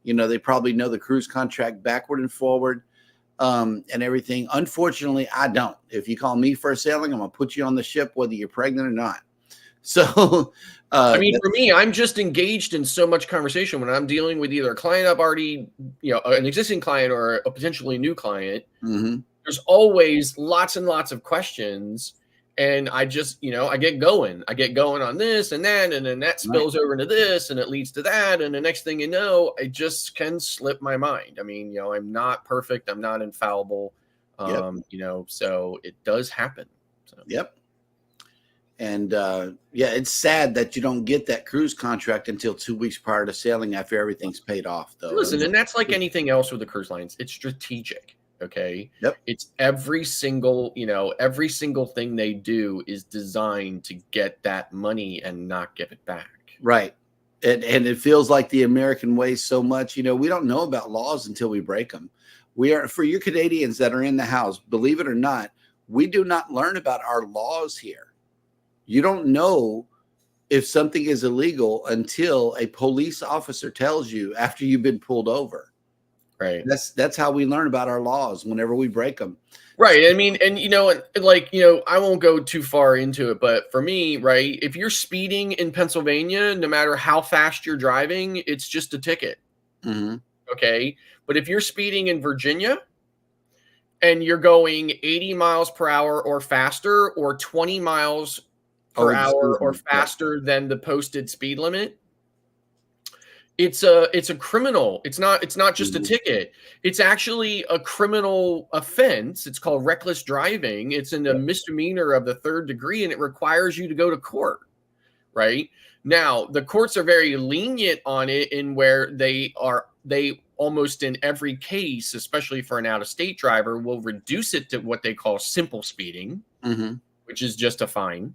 You know, they probably know the cruise contract backward and forward. And everything. Unfortunately, I don't. If you call me for a sailing, I'm gonna put you on the ship whether you're pregnant or not. So I mean, for me, I'm just engaged in so much conversation when I'm dealing with either a client I've already, you know, an existing client or a potentially new client. There's always lots and lots of questions, and I just, you know, I get going on this and that, and then that spills over into this, and it leads to that, and the next thing you know, I just can slip my mind. I mean, you know, I'm not perfect, I'm not infallible, you know, so it does happen. So. And it's sad that you don't get that cruise contract until 2 weeks prior to sailing after everything's paid off, though. Listen, and that's like anything else with the cruise lines. It's strategic. Okay. It's every single thing they do is designed to get that money and not give it back. Right. And it feels like the American way so much. You know, we don't know about laws until we break them. We are, for you Canadians that are in the house, believe it or not, we do not learn about our laws here. You don't know if something is illegal until a police officer tells you after you've been pulled over. Right. That's how we learn about our laws whenever we break them. Right. I mean, and you know, like, you know, I won't go too far into it, but for me, right, if you're speeding in Pennsylvania, no matter how fast you're driving, it's just a ticket. Okay. But if you're speeding in Virginia and you're going 80 miles per hour or faster, or 20 miles per hour or faster than the posted speed limit, it's a criminal. It's not just a ticket. It's actually a criminal offense. It's called reckless driving. It's a misdemeanor of the 3rd degree, and it requires you to go to court. Right now, the courts are very lenient on it, in where they almost in every case, especially for an out-of-state driver, will reduce it to what they call simple speeding, which is just a fine.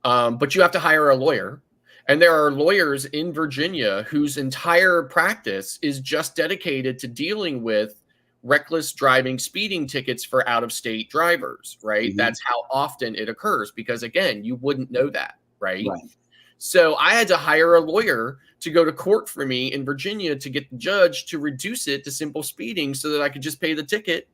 But you have to hire a lawyer. And there are lawyers in Virginia whose entire practice is just dedicated to dealing with reckless driving speeding tickets for out-of-state drivers, right? That's how often it occurs, because, again, you wouldn't know that, right? So I had to hire a lawyer to go to court for me in Virginia to get the judge to reduce it to simple speeding, so that I could just pay the ticket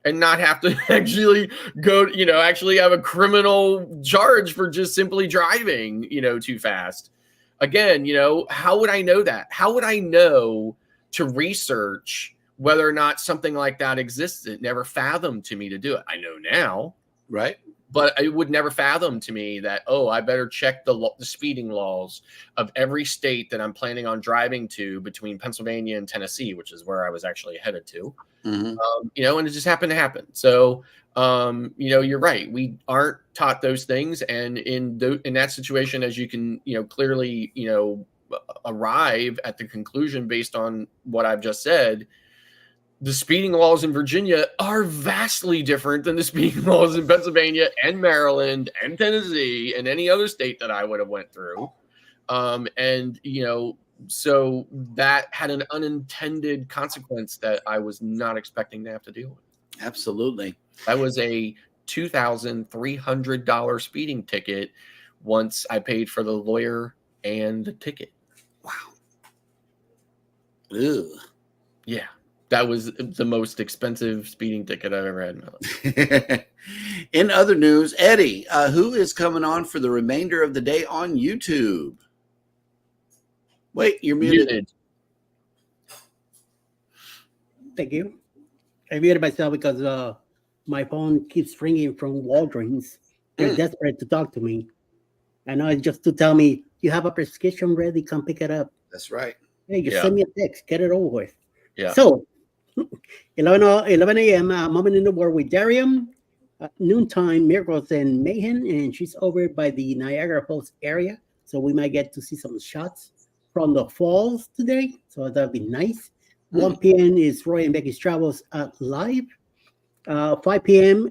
and not have to actually go, you know, actually have a criminal charge for just simply driving, you know, too fast. Again, you know, how would I know that? How would I know to research whether or not something like that exists? It never fathomed to me to do it. I know now. Right. But it would never fathom to me that, oh, I better check the speeding laws of every state that I'm planning on driving to between Pennsylvania and Tennessee, which is where I was actually headed to. You know, and it just happened to happen. So, you know, you're right. We aren't taught those things. And in that situation, as you can, you know, clearly, you know, arrive at the conclusion based on what I've just said, the speeding laws in Virginia are vastly different than the speeding laws in Pennsylvania and Maryland and Tennessee and any other state that I would have went through. And, you know, so that had an unintended consequence that I was not expecting to have to deal with. Absolutely. That was a $2,300 speeding ticket once I paid for the lawyer and the ticket. Wow. Ew. Yeah. That was the most expensive speeding ticket I've ever had in my life. In other news, Eddie, who is coming on for the remainder of the day on YouTube? Wait, you're muted. Thank you. I muted myself because my phone keeps ringing from Walgreens. They're desperate to talk to me. I know it's just to tell me, you have a prescription ready, come pick it up. That's right. Hey, just send me a text, get it over with. Yeah. So, 11 a.m., Moment in the World with Darium. Noontime, Miracles and Mayhem, and she's over by the Niagara Falls area. So we might get to see some shots from the falls today. So that'll be nice. 1 p.m. is Roy and Becky's Travels live. 5 p.m.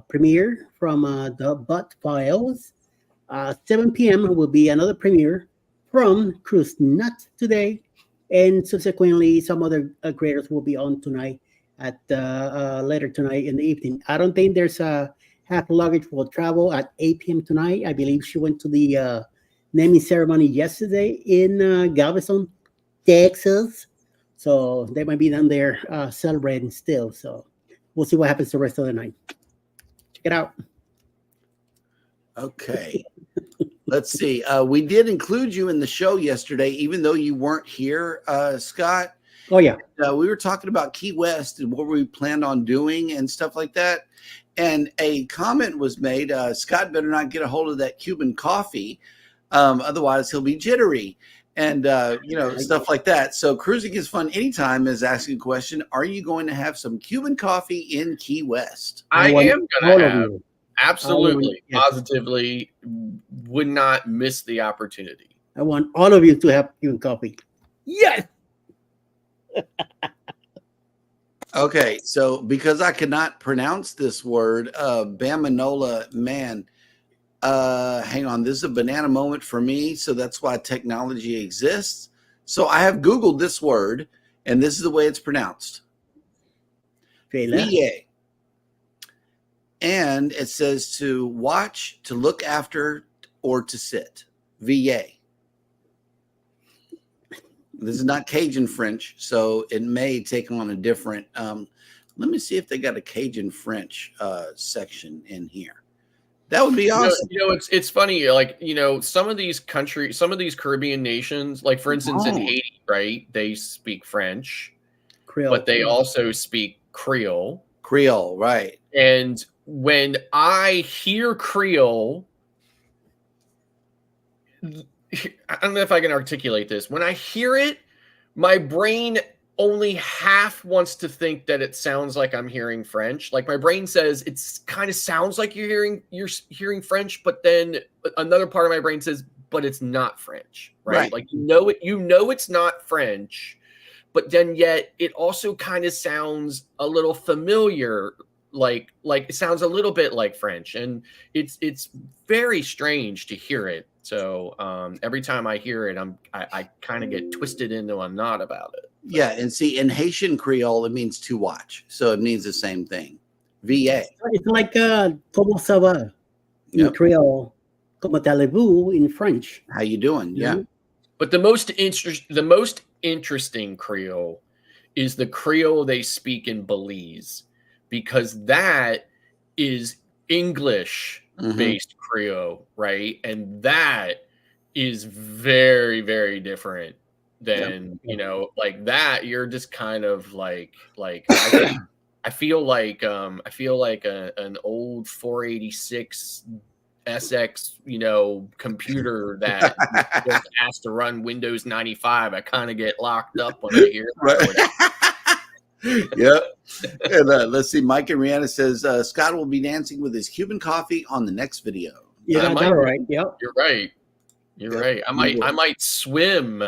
Premiere from the Butt Files. 7 p.m. will be another premiere from Cruise Nut today. And subsequently, some other creators will be on tonight at later tonight in the evening. I don't think there's a half luggage will travel at 8 p.m. tonight. I believe she went to the naming ceremony yesterday in Galveston, Texas. So they might be down there celebrating still. So we'll see what happens the rest of the night. Check it out. Okay. Let's see. We did include you in the show yesterday, even though you weren't here, Scott. Oh, yeah. We were talking about Key West and what we planned on doing and stuff like that. And a comment was made, Scott better not get a hold of that Cuban coffee. Otherwise, he'll be jittery and, stuff like that. So Cruising is Fun Anytime is asking a question. Are you going to have some Cuban coffee in Key West? I am going to have. Absolutely, positively, would not miss the opportunity. I want all of you to have Cuban coffee. Yes. Okay, so because I cannot pronounce this word, Bamanola, man, hang on. This is a banana moment for me, so that's why technology exists. So I have Googled this word, and this is the way it's pronounced. VA. And it says to watch, to look after, or to sit. VA. This is not Cajun French, so it may take on a different. Let me see if they got a Cajun French section in here. That would be awesome. It's funny. Like, some of these countries, some of these Caribbean nations, like for instance in Haiti, right? They speak French, Creole, but they also speak Creole. Creole, right? And when I hear Creole, I don't know if I can articulate this. When I hear it, my brain only half wants to think that it sounds like I'm hearing French. Like my brain says it kind of sounds like you're hearing French, but then another part of my brain says, but it's not French, right? Like it's not French, but then yet it also kind of sounds a little familiar. Like it sounds a little bit like French, and it's very strange to hear it. So every time I hear it, I kind of get twisted into a knot about it. Yeah, and see, in Haitian Creole, it means to watch, so it means the same thing. VA. It's like "Comment ça va" in Creole, "Comment allez-vous" in French. How you doing? Yeah. But the most interesting Creole is the Creole they speak in Belize, because that is English-based Creole, right? And that is very, very different than, like that. You're just kind of like I feel like an old 486 SX, computer that just has to run Windows 95. I kind of get locked up when I hear that. Yep. And let's see. Mike and Rihanna says Scott will be dancing with his Cuban coffee on the next video. Yeah, that's right. Yep. You're right. You're right. I might swim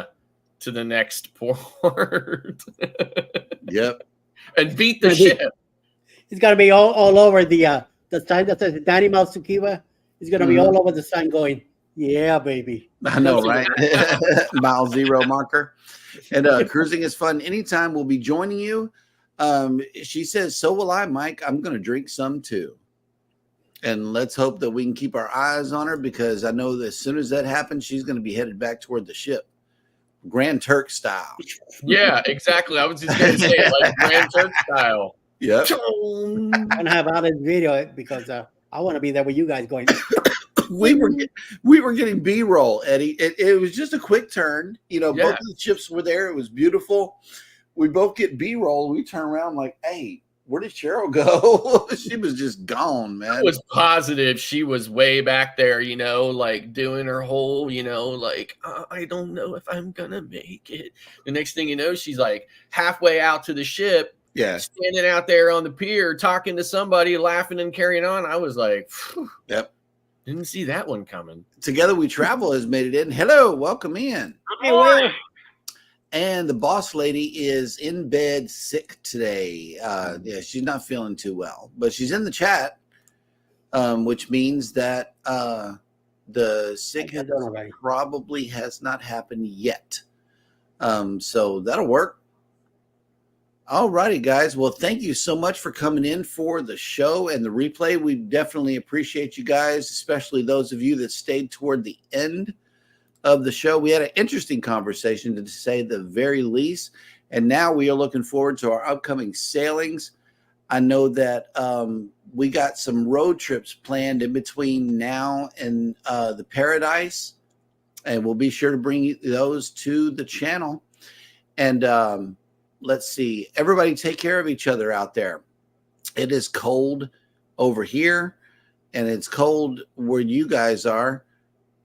to the next port. Yep. And beat the ship. It's gonna be all over the sign that says 90 miles to Cuba. It's gonna be all over the sign going, yeah, baby. I know, right? Mile zero marker. And Cruising is Fun Anytime will be joining you. She says, so will I, Mike. I'm going to drink some too. And let's hope that we can keep our eyes on her, because I know that as soon as that happens, she's going to be headed back toward the ship, Grand Turk style. Yeah, exactly. I was just going to say it like Grand Turk style. Yep. I'm gonna have out this video because I want to be there with you guys going. we were getting B-roll, Eddie. It was just a quick turn. You know, both of the ships were there. It was beautiful. We both get B-roll. We turn around like, hey, where did Sheryl go? She was just gone, man. I was positive she was way back there, you know, like doing her whole, you know, like, I don't know if I'm going to make it. The next thing you know, she's like halfway out to the ship. Yeah. Standing out there on the pier, talking to somebody, laughing and carrying on. I was like, phew, yep. Didn't see that one coming. Together We Travel has made it in. Hello, welcome in. Hey, Will. And the boss lady is in bed sick today. Yeah, she's not feeling too well, but she's in the chat, which means that the sickness probably has not happened yet. So that'll work. All righty, guys. Well, thank you so much for coming in for the show and the replay. We definitely appreciate you guys, especially those of you that stayed toward the end of the show. We had an interesting conversation, to say the very least. And now we are looking forward to our upcoming sailings. I know that we got some road trips planned in between now and the Paradise, and we'll be sure to bring those to the channel. And let's see, everybody take care of each other out there. It is cold over here, and it's cold where you guys are.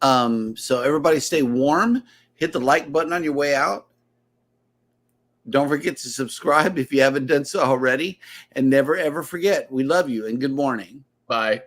So everybody stay warm. Hit the like button on your way out. Don't forget to subscribe if you haven't done so already. And never, ever forget, we love you and good morning. Bye.